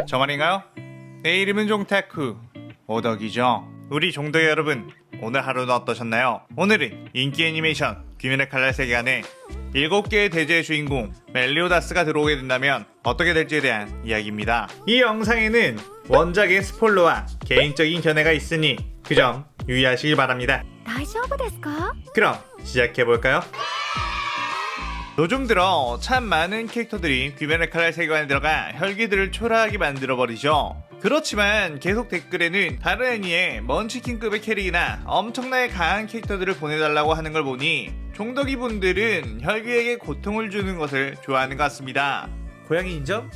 저 말인가요? 내 이름은 종타쿠 오덕이죠. 우리 종덕 여러분, 오늘 하루는 어떠셨나요? 오늘은 인기 애니메이션 귀멸의 칼날 세계관에 7개의 대제의 주인공 멜리오다스가 들어오게 된다면 어떻게 될지에 대한 이야기입니다. 이 영상에는 원작의 스포일러와 개인적인 견해가 있으니 그 점 유의하시길 바랍니다. 大丈夫ですか? 그럼 시작해볼까요? 요즘 들어 참 많은 캐릭터들이 귀멸의 칼날 세계관에 들어가 혈기들을 초라하게 만들어버리죠. 그렇지만 계속 댓글에는 다른 애니의 먼치킨급의 캐릭이나 엄청나게 강한 캐릭터들을 보내달라고 하는 걸 보니 종덕이 분들은 혈기에게 고통을 주는 것을 좋아하는 것 같습니다. 고양이 인정?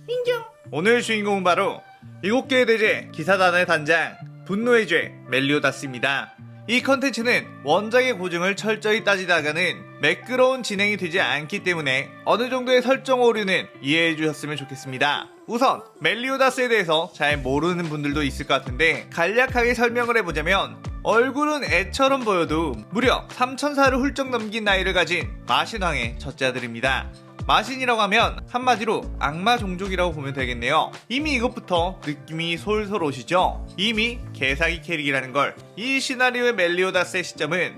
인정! 오늘 주인공은 바로 7개의 대제 기사단의 단장 분노의 죄 멜리오다스입니다. 이 컨텐츠는 원작의 고증을 철저히 따지다가는 매끄러운 진행이 되지 않기 때문에 어느 정도의 설정 오류는 이해해 주셨으면 좋겠습니다. 우선 멜리오다스에 대해서 잘 모르는 분들도 있을 것 같은데 간략하게 설명을 해보자면 얼굴은 애처럼 보여도 무려 3000살을 훌쩍 넘긴 나이를 가진 마신왕의 첫째 아들입니다. 마신이라고 하면 한마디로 악마 종족이라고 보면 되겠네요. 이미 이것부터 느낌이 솔솔 오시죠? 이미 개사기 캐릭이라는 걸. 이 시나리오의 멜리오다스의 시점은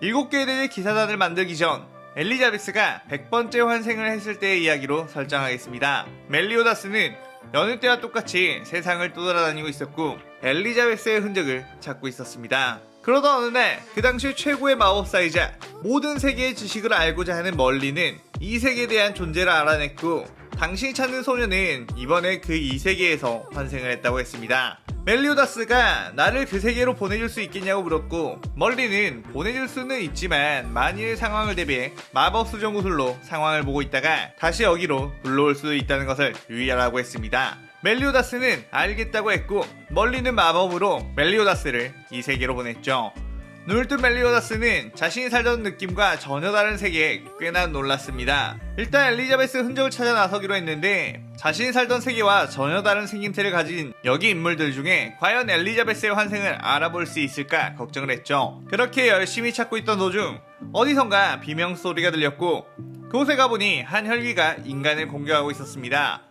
7개의 대제 기사단을 만들기 전 엘리자베스가 100번째 환생을 했을 때의 이야기로 설정하겠습니다. 멜리오다스는 여느 때와 똑같이 세상을 떠돌아다니고 있었고 엘리자베스의 흔적을 찾고 있었습니다. 그러다 어느 날 그 당시 최고의 마법사이자 모든 세계의 지식을 알고자 하는 멀리는 이 세계에 대한 존재를 알아냈고 당신이 찾는 소녀는 이번에 그 이 세계에서 환생을 했다고 했습니다. 멜리오다스가 나를 그 세계로 보내줄 수 있겠냐고 물었고 멀리는 보내줄 수는 있지만 만일 상황을 대비해 마법 수정 구슬로 상황을 보고 있다가 다시 여기로 불러올 수도 있다는 것을 유의하라고 했습니다. 멜리오다스는 알겠다고 했고 멀리는 마법으로 멜리오다스를 이 세계로 보냈죠. 눈을 뜬 멜리오다스는 자신이 살던 느낌과 전혀 다른 세계에 꽤나 놀랐습니다. 일단 엘리자베스 흔적을 찾아 나서기로 했는데 자신이 살던 세계와 전혀 다른 생김새를 가진 여기 인물들 중에 과연 엘리자베스의 환생을 알아볼 수 있을까 걱정을 했죠. 그렇게 열심히 찾고 있던 도중 어디선가 비명소리가 들렸고 그곳에 가보니 한 혈기가 인간을 공격하고 있었습니다.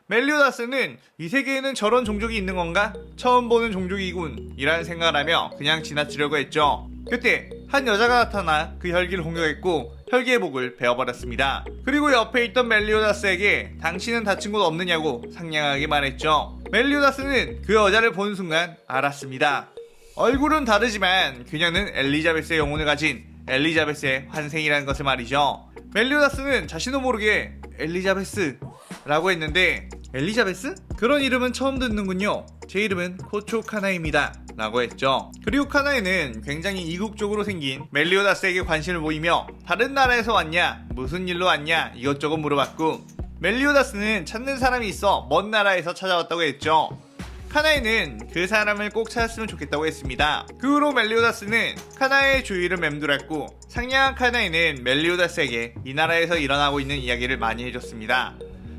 멜리오다스는 이 세계에는 저런 종족이 있는 건가? 처음 보는 종족이군 이라는 생각을 하며 그냥 지나치려고 했죠. 그때 한 여자가 나타나 그 혈기를 공격했고 혈기의 목을 베어버렸습니다. 그리고 옆에 있던 멜리오다스에게 당신은 다친 곳 없느냐고 상냥하게 말했죠. 멜리오다스는 그 여자를 보는 순간 알았습니다. 얼굴은 다르지만 그녀는 엘리자베스의 영혼을 가진 엘리자베스의 환생이라는 것을 말이죠. 멜리오다스는 자신도 모르게 엘리자베스 라고 했는데 엘리자베스? 그런 이름은 처음 듣는군요. 제 이름은 코초 카나이입니다 라고 했죠. 그리고 카나이는 굉장히 이국적으로 생긴 멜리오다스에게 관심을 보이며 다른 나라에서 왔냐? 무슨 일로 왔냐? 이것저것 물어봤고 멜리오다스는 찾는 사람이 있어 먼 나라에서 찾아왔다고 했죠. 카나이는 그 사람을 꼭 찾았으면 좋겠다고 했습니다. 그 후로 멜리오다스는 카나이의 주위를 맴돌았고 상냥한 카나이는 멜리오다스에게 이 나라에서 일어나고 있는 이야기를 많이 해줬습니다.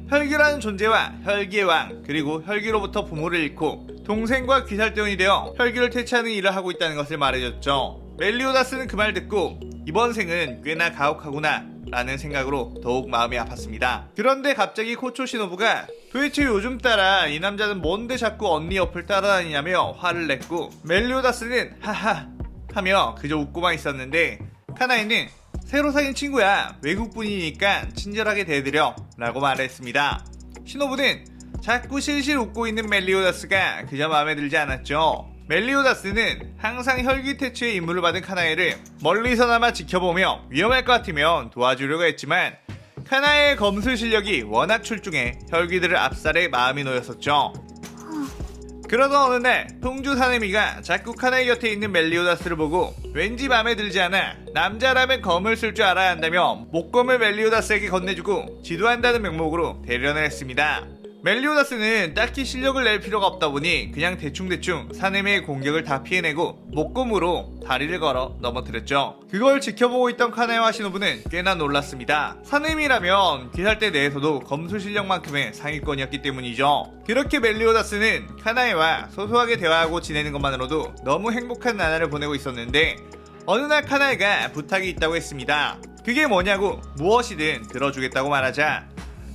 혈기라는 존재와 혈기의 왕 그리고 혈기로부터 부모를 잃고 동생과 귀살대원이 되어 혈기를 퇴치하는 일을 하고 있다는 것을 말해줬죠. 멜리오다스는 그 말 듣고 이번 생은 꽤나 가혹하구나 라는 생각으로 더욱 마음이 아팠습니다. 그런데 갑자기 코초 시노부가 도대체 요즘 따라 이 남자는 뭔데 자꾸 언니 옆을 따라다니냐며 화를 냈고 멜리오다스는 하하 하며 그저 웃고만 있었는데 카나이는 새로 사귄 친구야 외국분이니까 친절하게 대드려 라고 말했습니다. 시노부는 자꾸 실실 웃고 있는 멜리오다스가 그저 마음에 들지 않았죠. 멜리오다스는 항상 혈기 퇴치의 임무를 받은 카나이를 멀리서나마 지켜보며 위험할 것 같으면 도와주려고 했지만 카나이의 검술 실력이 워낙 출중해 혈기들을 압살해 마음이 놓였었죠. 그러던 어느 날 통주 사내미가 자꾸 카나이 곁에 있는 멜리오다스를 보고 왠지 마음에 들지 않아 남자라면 검을 쓸 줄 알아야 한다며 목검을 멜리오다스에게 건네주고 지도한다는 명목으로 대련을 했습니다. 멜리오다스는 딱히 실력을 낼 필요가 없다 보니 그냥 대충대충 사내미의 공격을 다 피해내고 목검으로 다리를 걸어 넘어뜨렸죠. 그걸 지켜보고 있던 카나이와 시노부는 꽤나 놀랐습니다. 사내미라면 귀살대 내에서도 검술 실력만큼의 상위권이었기 때문이죠. 그렇게 멜리오다스는 카나이와 소소하게 대화하고 지내는 것만으로도 너무 행복한 나날을 보내고 있었는데 어느 날 카나이가 부탁이 있다고 했습니다. 그게 뭐냐고 무엇이든 들어주겠다고 말하자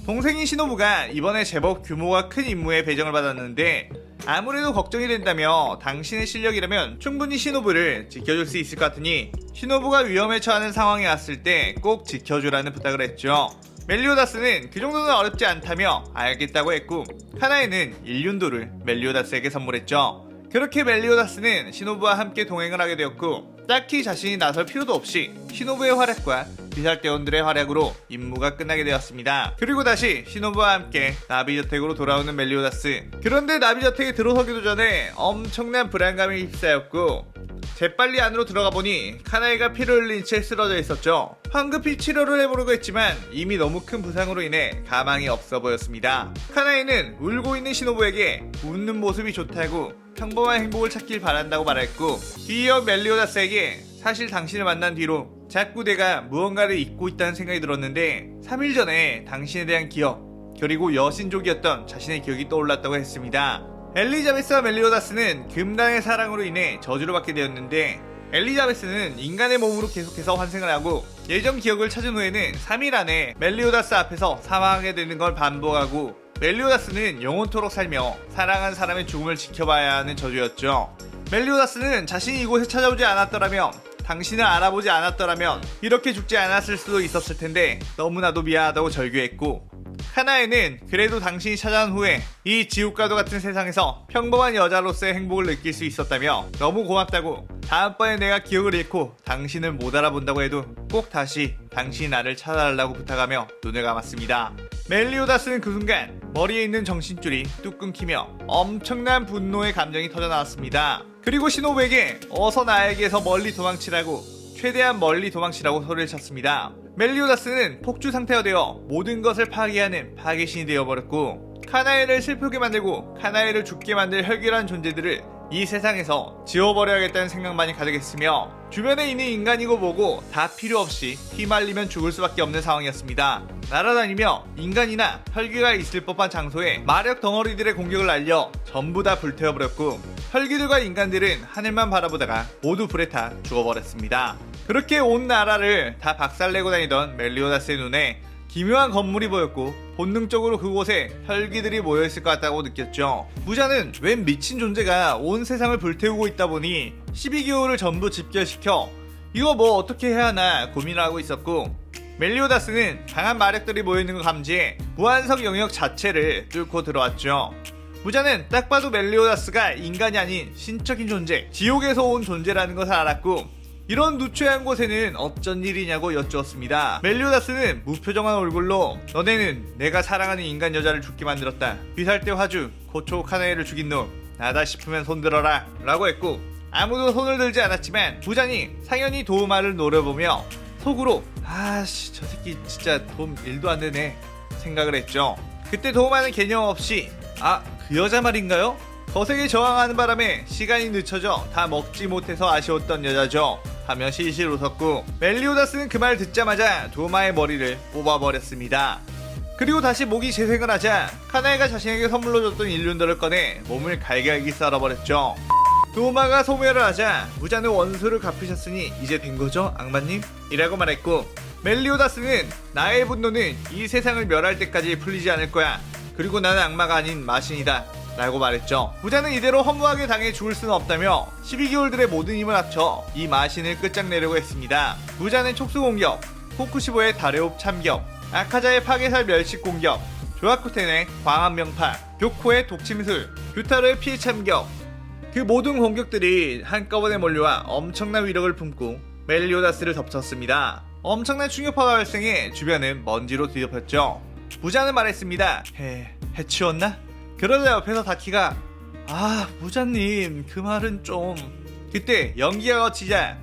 동생인 시노부가 이번에 제법 규모가 큰 임무에 배정을 받았는데 아무래도 걱정이 된다며 당신의 실력이라면 충분히 시노부를 지켜줄 수 있을 것 같으니 시노부가 위험에 처하는 상황이 왔을 때 꼭 지켜주라는 부탁을 했죠. 멜리오다스는 그 정도는 어렵지 않다며 알겠다고 했고 카나에는 일륜도를 멜리오다스에게 선물했죠. 그렇게 멜리오다스는 시노부와 함께 동행을 하게 되었고 딱히 자신이 나설 필요도 없이 시노부의 활약과 비살대원들의 활약으로 임무가 끝나게 되었습니다. 그리고 다시 시노부와 함께 나비저택으로 돌아오는 멜리오다스. 그런데 나비저택에 들어서기도 전에 엄청난 불안감에 휩싸였고 재빨리 안으로 들어가 보니 카나에가 피를 흘린 채 쓰러져 있었죠. 황급히 치료를 해보려고 했지만 이미 너무 큰 부상으로 인해 가망이 없어 보였습니다. 카나에는 울고 있는 시노부에게 웃는 모습이 좋다고 평범한 행복을 찾길 바란다고 말했고 뒤이어 멜리오다스에게 사실 당신을 만난 뒤로 자꾸 내가 무언가를 잊고 있다는 생각이 들었는데 3일 전에 당신에 대한 기억 그리고 여신족이었던 자신의 기억이 떠올랐다고 했습니다. 엘리자베스와 멜리오다스는 금단의 사랑으로 인해 저주를 받게 되었는데 엘리자베스는 인간의 몸으로 계속해서 환생을 하고 예전 기억을 찾은 후에는 3일 안에 멜리오다스 앞에서 사망하게 되는 걸 반복하고 멜리오다스는 영원토록 살며 사랑한 사람의 죽음을 지켜봐야 하는 저주였죠. 멜리오다스는 자신이 이곳에 찾아오지 않았더라면 당신을 알아보지 않았더라면 이렇게 죽지 않았을 수도 있었을 텐데 너무나도 미안하다고 절규했고 카나에는 그래도 당신이 찾아온 후에 이 지옥과도 같은 세상에서 평범한 여자로서의 행복을 느낄 수 있었다며 너무 고맙다고 다음번에 내가 기억을 잃고 당신을 못 알아본다고 해도 꼭 다시 당신이 나를 찾아달라고 부탁하며 눈을 감았습니다. 멜리오다스는 그 순간 머리에 있는 정신줄이 뚝 끊기며 엄청난 분노의 감정이 터져나왔습니다. 그리고 시노부에게 어서 나에게서 멀리 도망치라고 최대한 멀리 도망치라고 소리를 쳤습니다. 멜리오다스는 폭주 상태가 되어 모든 것을 파괴하는 파괴신이 되어버렸고 카나에를 슬프게 만들고 카나에를 죽게 만들 혈기란 존재들을 이 세상에서 지워버려야겠다는 생각만이 가득했으며 주변에 있는 인간이고 뭐고 다 필요 없이 휘말리면 죽을 수밖에 없는 상황이었습니다. 날아다니며 인간이나 혈기가 있을 법한 장소에 마력 덩어리들의 공격을 날려 전부 다 불태워버렸고 혈기들과 인간들은 하늘만 바라보다가 모두 불에 타 죽어버렸습니다. 그렇게 온 나라를 다 박살내고 다니던 멜리오다스의 눈에 기묘한 건물이 보였고 본능적으로 그곳에 혈기들이 모여있을 것 같다고 느꼈죠. 부자는 웬 미친 존재가 온 세상을 불태우고 있다 보니 12개월을 전부 집결시켜 이거 뭐 어떻게 해야 하나 고민을 하고 있었고 멜리오다스는 강한 마력들이 모여있는 걸 감지해 무한석 영역 자체를 뚫고 들어왔죠. 부자는 딱 봐도 멜리오다스가 인간이 아닌 신적인 존재, 지옥에서 온 존재라는 것을 알았고 이런 누추한 곳에는 어쩐 일이냐고 여쭈었습니다. 멜리오다스는 무표정한 얼굴로 너네는 내가 사랑하는 인간 여자를 죽게 만들었다. 비살대 화주 고초 카나에를 죽인 놈 나다 싶으면 손들어라 라고 했고 아무도 손을 들지 않았지만 부자니 상연히 도우마를 노려보며 속으로 아씨 저 새끼 진짜 돈 1도 안 되네 생각을 했죠. 그때 도우마는 개념 없이 아 그 여자 말인가요? 거세게 저항하는 바람에 시간이 늦춰져 다 먹지 못해서 아쉬웠던 여자죠 하며 실실 웃었고 멜리오다스는 그 말 듣자마자 도우마의 머리를 뽑아버렸습니다. 그리고 다시 목이 재생을 하자 카나에가 자신에게 선물로 줬던 일륜더를 꺼내 몸을 갈갈기 썰어버렸죠. 도우마가 소멸을 하자 부자는 원수를 갚으셨으니 이제 된거죠 악마님? 이라고 말했고 멜리오다스는 나의 분노는 이 세상을 멸할 때까지 풀리지 않을 거야. 그리고 나는 악마가 아닌 마신이다 라고 말했죠. 부자는 이대로 허무하게 당해 죽을 수는 없다며 12개월들의 모든 힘을 합쳐 이 마신을 끝장내려고 했습니다. 부자는 촉수공격, 코쿠시보의 다레옵 참격, 아카자의 파괴살 멸식 공격, 조아쿠텐의 광합명파, 교코의 독침술, 규타로의 피해 참격 그 모든 공격들이 한꺼번에 몰려와 엄청난 위력을 품고 멜리오다스를 덮쳤습니다. 엄청난 충격파가 발생해 주변은 먼지로 뒤덮였죠. 부자는 말했습니다. 해치웠나? 그러자 옆에서 다키가 아 부자님 그 말은 좀 그때 연기가 거치자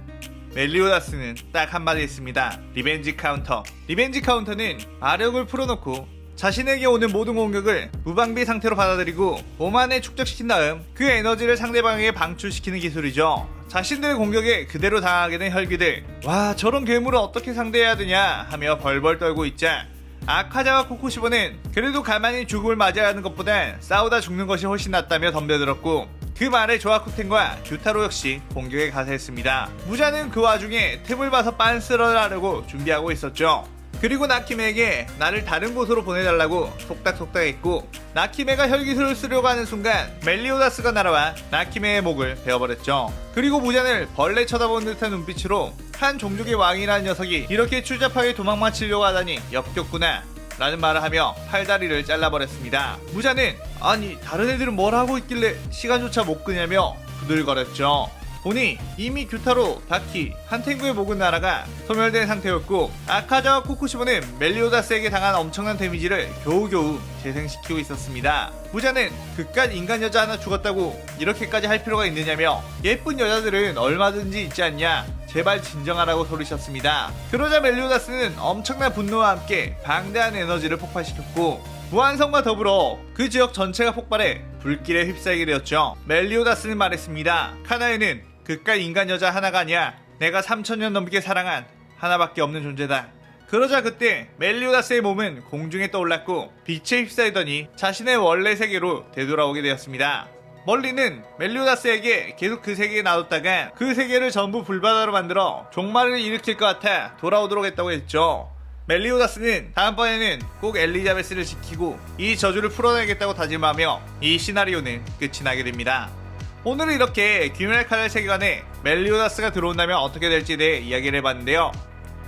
멜리오다스는 딱 한마디 했습니다. 리벤지 카운터. 리벤지 카운터는 마력을 풀어놓고 자신에게 오는 모든 공격을 무방비 상태로 받아들이고 몸 안에 축적시킨 다음 그 에너지를 상대방에게 방출시키는 기술이죠. 자신들의 공격에 그대로 당하게 된 혈기들 와 저런 괴물을 어떻게 상대해야 되냐 하며 벌벌 떨고 있자 아카자와 코쿠시보는 그래도 가만히 죽음을 맞이하는 것보단 싸우다 죽는 것이 훨씬 낫다며 덤벼들었고 그 말에 조아쿠텐과 규타로 역시 공격에 가세했습니다. 무자는 그 와중에 틈을 봐서 빤스를 하려고 준비하고 있었죠. 그리고 나키메에게 나를 다른 곳으로 보내달라고 속닥속닥했고, 나키메가 혈기술을 쓰려고 하는 순간 멜리오다스가 날아와 나키메의 목을 베어버렸죠. 그리고 무잔을 벌레 쳐다보는 듯한 눈빛으로 한 종족의 왕이라는 녀석이 이렇게 추잡하게 도망치려고 하다니 역겹구나 라는 말을 하며 팔다리를 잘라버렸습니다. 무잔은 아니 다른 애들은 뭘 하고 있길래 시간조차 못 끄냐며 부들거렸죠. 보니 이미 규타로, 다키, 한탱구의 목은 날아가 소멸된 상태였고, 아카자와 코쿠시보는 멜리오다스에게 당한 엄청난 데미지를 겨우겨우 재생시키고 있었습니다. 무자는 그깟 인간 여자 하나 죽었다고 이렇게까지 할 필요가 있느냐며 예쁜 여자들은 얼마든지 있지 않냐, 제발 진정하라고 소리쳤습니다. 그러자 멜리오다스는 엄청난 분노와 함께 방대한 에너지를 폭발시켰고, 무한성과 더불어 그 지역 전체가 폭발해 불길에 휩싸이게 되었죠. 멜리오다스는 말했습니다. 카나에는 그깟 인간 여자 하나가 아니야, 내가 3000년 넘게 사랑한 하나밖에 없는 존재다. 그러자 그때 멜리오다스의 몸은 공중에 떠올랐고 빛에 휩싸이더니 자신의 원래 세계로 되돌아오게 되었습니다. 멀리는 멜리오다스에게 계속 그 세계에 놔뒀다가 그 세계를 전부 불바다로 만들어 종말을 일으킬 것 같아 돌아오도록 했다고 했죠. 멜리오다스는 다음번에는 꼭 엘리자베스를 지키고 이 저주를 풀어내겠다고 다짐하며 이 시나리오는 끝이 나게 됩니다. 오늘은 이렇게 귀멸의 칼날 세계관에 멜리오다스가 들어온다면 어떻게 될지에 대해 이야기를 해봤는데요.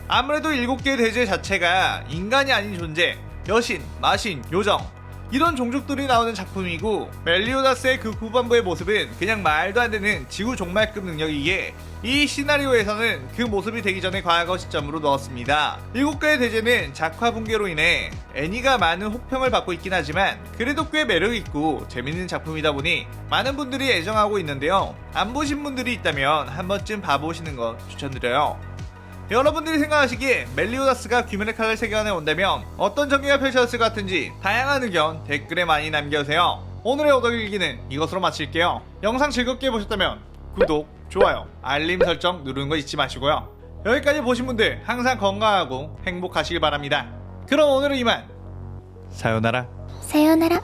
아무래도 7개의 대제 자체가 인간이 아닌 존재, 여신, 마신, 요정 이런 종족들이 나오는 작품이고, 멜리오다스의 그 후반부의 모습은 그냥 말도 안 되는 지구 종말급 능력이기에 이 시나리오에서는 그 모습이 되기 전에 과거 시점으로 넣었습니다. 7개의 대제는 작화 붕괴로 인해 애니가 많은 혹평을 받고 있긴 하지만 그래도 꽤 매력있고 재밌는 작품이다 보니 많은 분들이 애정하고 있는데요. 안 보신 분들이 있다면 한 번쯤 봐보시는 거 추천드려요. 여러분들이 생각하시기에 멜리오다스가 귀멸의 칼날 세계관에 온다면 어떤 전개가 펼쳐졌을 것 같은지 다양한 의견 댓글에 많이 남겨주세요. 오늘의 오덕일기는 이것으로 마칠게요. 영상 즐겁게 보셨다면 구독, 좋아요, 알림 설정 누르는 거 잊지 마시고요. 여기까지 보신 분들 항상 건강하고 행복하시길 바랍니다. 그럼 오늘은 이만. 사요나라. 사요나라.